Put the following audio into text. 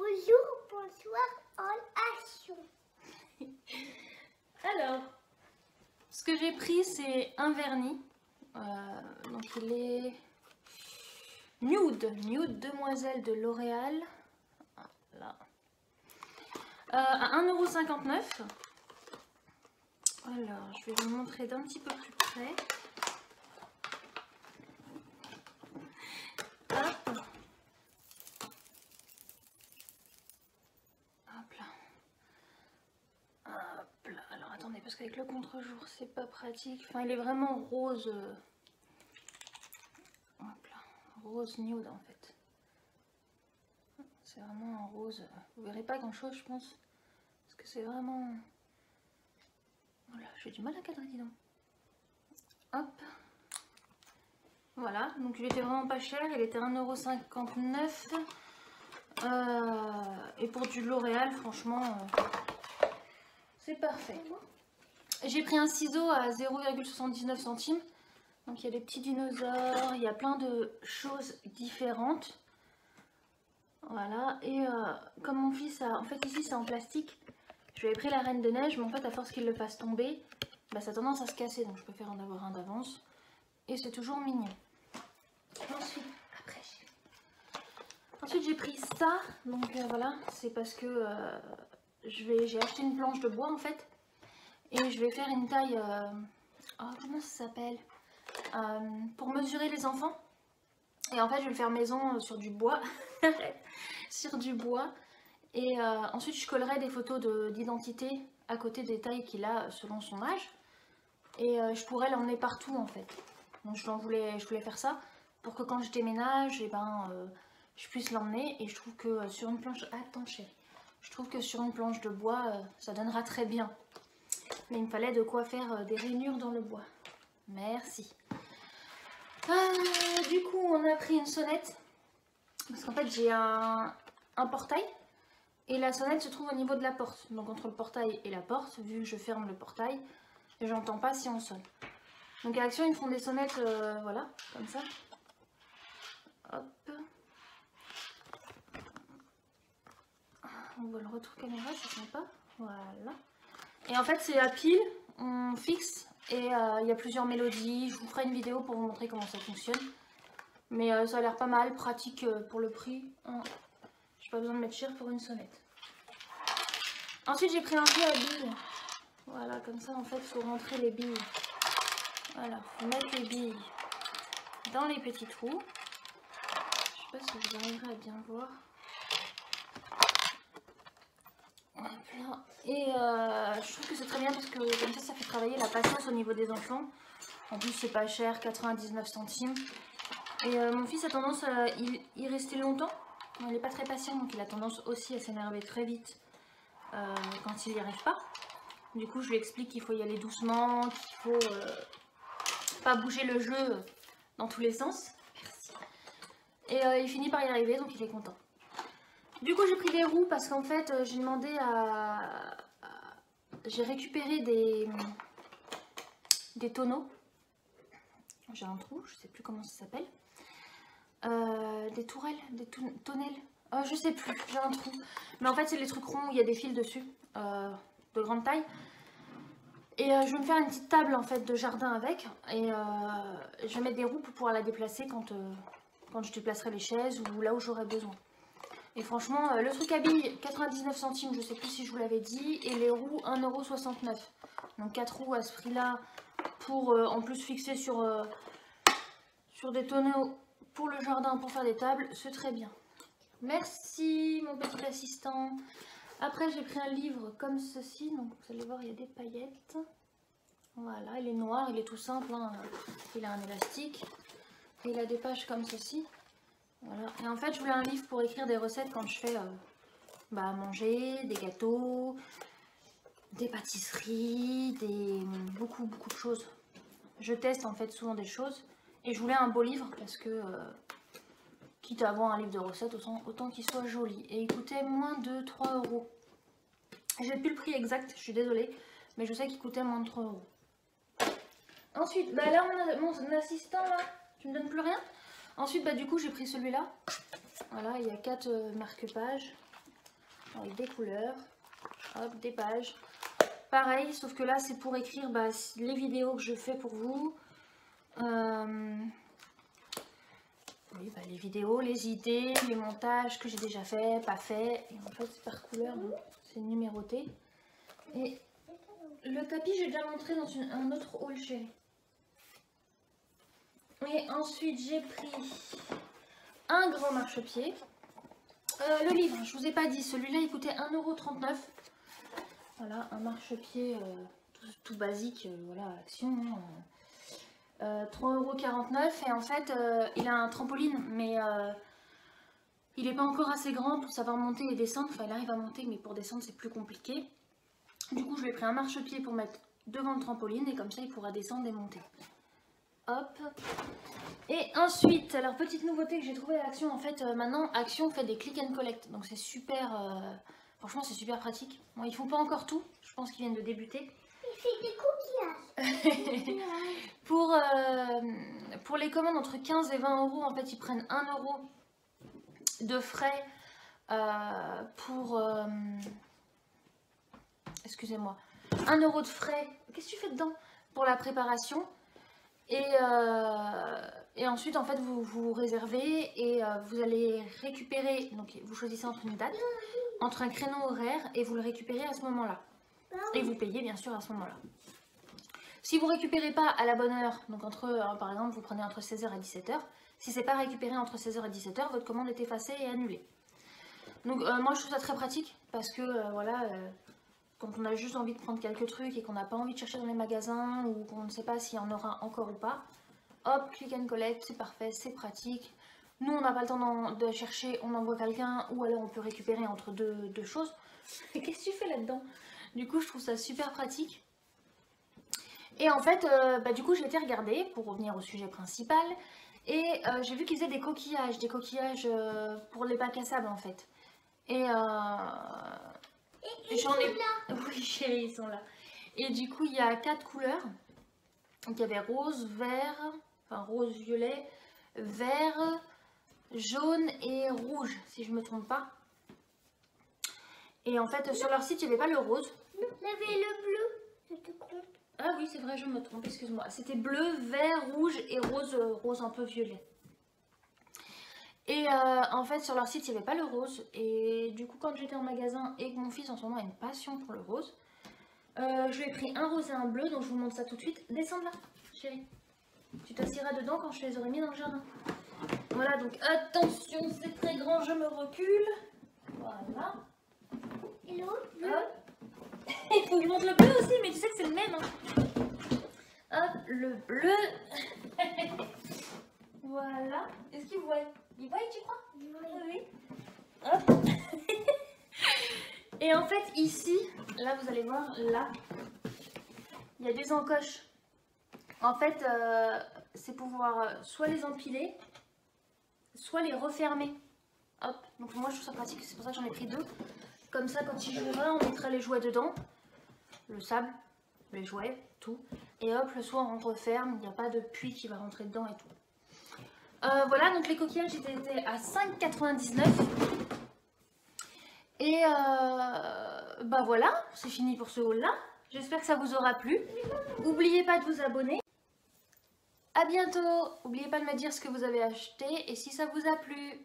Bonjour, bonsoir, en action. Alors, ce que j'ai pris, c'est un vernis. Donc il est Nude Demoiselle de L'Oréal. Voilà. À 1,59 €. Alors, je vais vous montrer d'un petit peu plus près. Hop. Hop là. Hop là. Alors attendez, parce qu'avec le contre-jour, c'est pas pratique. Enfin, il est vraiment rose. Hop là. Rose nude en fait. C'est vraiment un rose. Vous verrez pas grand chose, je pense. Parce que c'est vraiment. Voilà, j'ai du mal à cadrer, dis donc. Hop. Voilà, donc il était vraiment pas cher, il était 1,59 €. Et pour du L'Oréal, franchement, c'est parfait. J'ai pris un ciseau à 0,79 centimes. Donc il y a des petits dinosaures, il y a plein de choses différentes. Voilà, et comme mon fils a... En fait ici c'est en plastique. Je lui avais pris la Reine de Neige, mais en fait à force qu'il le fasse tomber, bah, ça a tendance à se casser. Donc je préfère en avoir un d'avance. Et c'est toujours mignon. Ensuite j'ai pris ça, donc voilà, c'est parce que j'ai acheté une planche de bois en fait, et je vais faire une taille, comment ça s'appelle, pour mesurer les enfants, et en fait je vais le faire maison sur du bois, sur du bois, et ensuite je collerai des photos d'identité à côté des tailles qu'il a selon son âge, et je pourrais l'emmener partout en fait, donc je voulais faire ça, pour que quand je déménage, et je puisse l'emmener, et je trouve que sur une planche... Attends chérie. Je trouve que sur une planche de bois, ça donnera très bien. Mais il me fallait de quoi faire des rainures dans le bois. Merci. Du coup, on a pris une sonnette. Parce qu'en fait, j'ai un portail. Et la sonnette se trouve au niveau de la porte. Donc entre le portail et la porte, vu que je ferme le portail, j'entends pas si on sonne. Donc à Action, ils font des sonnettes, voilà, comme ça. Hop. On voit le retour caméra, c'est sympa. Voilà. Et en fait, c'est à pile, on fixe et il y a plusieurs mélodies. Je vous ferai une vidéo pour vous montrer comment ça fonctionne. Mais ça a l'air pas mal, pratique pour le prix. J'ai pas besoin de mettre cher pour une sonnette. Ensuite, j'ai pris un jeu à billes. Voilà, comme ça, en fait, il faut rentrer les billes. Voilà, il faut mettre les billes dans les petits trous. Je sais pas si vous arriverez à bien voir. Et je trouve que c'est très bien parce que comme ça fait travailler la patience au niveau des enfants. En plus c'est pas cher, 99 centimes. Et mon fils a tendance à y rester longtemps. Il n'est pas très patient, donc il a tendance aussi à s'énerver très vite quand il n'y arrive pas. Du coup je lui explique qu'il faut y aller doucement, qu'il faut pas bouger le jeu dans tous les sens. Merci. Et il finit par y arriver, donc il est content. Du coup j'ai pris des roues parce qu'en fait j'ai demandé à... J'ai récupéré des tonneaux. J'ai un trou, je sais plus comment ça s'appelle. Des tourelles, des tonnelles. Je sais plus, j'ai un trou. Mais en fait c'est les trucs ronds où il y a des fils dessus, de grande taille. Et je vais me faire une petite table en fait de jardin avec. Et je vais mettre des roues pour pouvoir la déplacer quand je déplacerai les chaises ou là où j'aurai besoin. Et franchement, le truc à billes, 99 centimes, je sais plus si je vous l'avais dit, et les roues, 1,69 €. Donc 4 roues à ce prix-là, pour en plus fixer sur des tonneaux pour le jardin, pour faire des tables, c'est très bien. Merci mon petit assistant. Après, j'ai pris un livre comme ceci, donc vous allez voir, il y a des paillettes. Voilà, il est noir, il est tout simple, hein. Il a un élastique, et il a des pages comme ceci. Voilà. Et en fait, je voulais un livre pour écrire des recettes quand je fais à manger, des gâteaux, des pâtisseries, beaucoup de choses. Je teste en fait souvent des choses et je voulais un beau livre parce que quitte à avoir un livre de recettes, autant qu'il soit joli. Et il coûtait moins de 3 €. J'ai plus le prix exact, je suis désolée, mais je sais qu'il coûtait moins de 3 €. Ensuite, là mon assistant là, tu me donnes plus rien. Ensuite, du coup, j'ai pris celui-là. Voilà, il y a 4 marque-pages. avec des couleurs, hop, des pages. Pareil, sauf que là c'est pour écrire les vidéos que je fais pour vous. Oui, les vidéos, les idées, les montages que j'ai déjà fait, pas fait. Et en fait c'est par couleur, c'est numéroté. Et le tapis j'ai déjà montré dans un autre haul chéri. Et ensuite j'ai pris un grand marchepied. Le livre, je vous ai pas dit, celui-là il coûtait 1,39 €. Voilà, un marchepied tout basique, voilà, Action. 3,49 € et en fait il a un trampoline mais il n'est pas encore assez grand pour savoir monter et descendre. Enfin il arrive à monter mais pour descendre c'est plus compliqué. Du coup je lui ai pris un marchepied pour mettre devant le trampoline et comme ça il pourra descendre et monter. Hop. Et ensuite, alors petite nouveauté que j'ai trouvée à Action, en fait maintenant Action fait des click and collect, donc c'est super, franchement c'est super pratique. Bon, ils font pas encore tout, je pense qu'ils viennent de débuter. Il fait des coquillages. Pour les commandes entre 15 et 20 €, en fait ils prennent 1 € de frais excusez-moi, 1 € de frais, qu'est-ce que tu fais dedans, pour la préparation. Et ensuite en fait vous réservez et vous allez récupérer, donc vous choisissez entre une date, entre un créneau horaire et vous le récupérez à ce moment là. Et vous payez bien sûr à ce moment là. Si vous récupérez pas à la bonne heure, donc par exemple vous prenez entre 16 h et 17 h, si c'est pas récupéré entre 16 h et 17 h, votre commande est effacée et annulée. Donc moi je trouve ça très pratique parce que voilà, quand on a juste envie de prendre quelques trucs et qu'on n'a pas envie de chercher dans les magasins ou qu'on ne sait pas s'il y en aura encore ou pas, hop, click and collect, c'est parfait, c'est pratique. Nous on n'a pas le temps de chercher, on envoie quelqu'un ou alors on peut récupérer entre deux choses. Mais qu'est-ce que tu fais là-dedans? Du coup je trouve ça super pratique. Et en fait, du coup j'ai été regarder pour revenir au sujet principal et j'ai vu qu'ils faisaient des coquillages pour les bacs à sable en fait. Et j'en ai... Oui chérie, ils sont là. Et du coup il y a 4 couleurs. Donc il y avait rose, vert, enfin rose, violet, vert, jaune et rouge si je me trompe pas. Et en fait sur leur site il n'y avait pas le rose. Il y avait le bleu, je te trompe. Ah oui c'est vrai, je me trompe, excuse-moi. C'était bleu, vert, rouge et rose, rose un peu violet. Et en fait sur leur site il n'y avait pas le rose. Et du coup quand j'étais en magasin et que mon fils en ce moment a une passion pour le rose, je lui ai pris un rose et un bleu, donc je vous montre ça tout de suite. Descends là chérie, tu t'assieras dedans quand je les aurai mis dans le jardin. Voilà, donc attention c'est très grand, je me recule. Voilà. Et l'autre Il faut que je montre le bleu aussi, mais tu sais que c'est le même. Hop, le bleu. Voilà. Est-ce qu'il voit? Il voit, tu crois? Oui. Hop. Et en fait, ici, là, vous allez voir, là, il y a des encoches. En fait, c'est pour pouvoir soit les empiler, soit les refermer. Hop. Donc moi, je trouve ça pratique, c'est pour ça que j'en ai pris 2. Comme ça, quand il jouera, on mettra les jouets dedans. Le sable, les jouets, tout. Et hop, le soir, on referme. Il n'y a pas de puits qui va rentrer dedans et tout. Voilà, donc les coquillages étaient à 5,99 €. Et voilà, c'est fini pour ce haul-là. J'espère que ça vous aura plu. N'oubliez pas de vous abonner. À bientôt. N'oubliez pas de me dire ce que vous avez acheté et si ça vous a plu.